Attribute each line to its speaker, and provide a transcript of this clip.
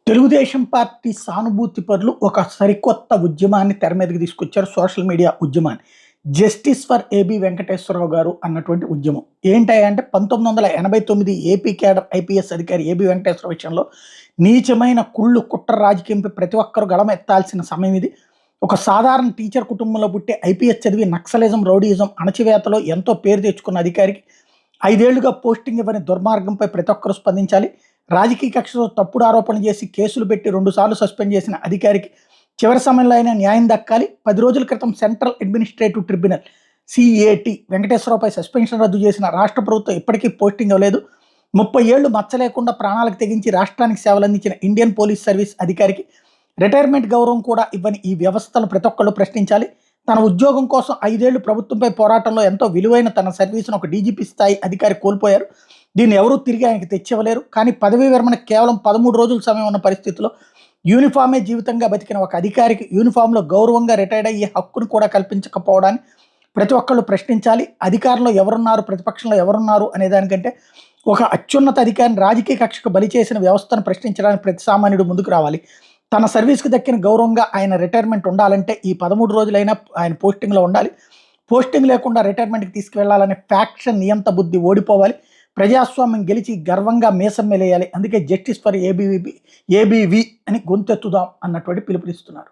Speaker 1: Telugu Desam party సానుభూతి పరులు ఒక సరికొత్త ఉద్యమాన్ని తెర మీదకి తీసుకొచ్చారు. సోషల్ మీడియా ఉద్యమాన్ని. జస్టిస్ ఫర్ ఏబీ వెంకటేశ్వరరావు గారు అన్నటువంటి ఉద్యమం. ఏంటంటే 1989 ఏపీ క్యాడర్ ఐపీఎస్ అధికారి ఏబీ వెంకటేశ్వర విషయంలో నీచమైన కుళ్ళు కుట్ర రాజకీయంపై ప్రతి ఒక్కరు గళమెత్తాల్సిన సమయం ఇది. ఒక సాధారణ టీచర్ కుటుంబంలో పుట్టే ఐపీఎస్ చదివి నక్సలిజం, రౌడీయిజం, అణచివేతలో ఎంతో పేరు తెచ్చుకున్న అధికారికి 5 ఏళ్లుగా పోస్టింగ్ ఇవ్వని దుర్మార్గంపై ప్రతి ఒక్కరూ స్పందించాలి. రాజకీయ కక్షతో తప్పుడు ఆరోపణలు చేసి కేసులు పెట్టి 2 సార్లు సస్పెండ్ చేసిన అధికారికి చివరి సమయంలో అయినా న్యాయం దక్కాలి. 10 రోజుల క్రితం సెంట్రల్ అడ్మినిస్ట్రేటివ్ ట్రిబ్యునల్ సిఏటి వెంకటేశ్వరరావుపై సస్పెన్షన్ రద్దు చేసిన రాష్ట్ర ప్రభుత్వం ఇప్పటికీ పోస్టింగ్ ఇవ్వలేదు. 30 ఏళ్లు మచ్చ లేకుండా ప్రాణాలకు తెగించి రాష్ట్రానికి సేవలు అందించిన ఇండియన్ పోలీస్ సర్వీస్ అధికారికి రిటైర్మెంట్ గౌరవం కూడా ఇవ్వని ఈ వ్యవస్థను ప్రతి ఒక్కళ్ళు ప్రశ్నించాలి. తన ఉద్యోగం కోసం 5 ఏళ్లు ప్రభుత్వంపై పోరాటంలో ఎంతో విలువైన తన సర్వీసును ఒక డీజీపీ స్థాయి అధికారి కోల్పోయారు. దీన్ని ఎవరూ తిరిగి ఆయనకి తెచ్చివ్వలేరు. కానీ పదవీ విరమణ కేవలం 13 రోజుల సమయం ఉన్న పరిస్థితిలో యూనిఫామే జీవితంగా బతికిన ఒక అధికారికి యూనిఫామ్లో గౌరవంగా రిటైర్డ్ అయ్యే హక్కును కూడా కల్పించకపోవడాన్ని ప్రతి ఒక్కళ్ళు ప్రశ్నించాలి. అధికారంలో ఎవరున్నారు, ప్రతిపక్షంలో ఎవరున్నారు అనే దానికంటే ఒక అత్యున్నత అధికారిని రాజకీయ కక్షకు బలి చేసిన వ్యవస్థను ప్రశ్నించడానికి ప్రతి సామాన్యుడు ముందుకు రావాలి. తన సర్వీస్కి దక్కిన గౌరవంగా ఆయన రిటైర్మెంట్ ఉండాలంటే ఈ 13 రోజులైనా ఆయన పోస్టింగ్లో ఉండాలి. పోస్టింగ్ లేకుండా రిటైర్మెంట్కి తీసుకువెళ్లాలనే ఫ్యాక్షన్ నియంత బుద్ధి ఓడిపోవాలి. ప్రజాస్వామ్యం గెలిచి గర్వంగా మీసం మెలేయాలి. అందుకే జస్టిస్ ఫర్ ఏబీవీ అని గొంతెత్తుదాం అన్నటువంటి పిలుపునిస్తున్నారు.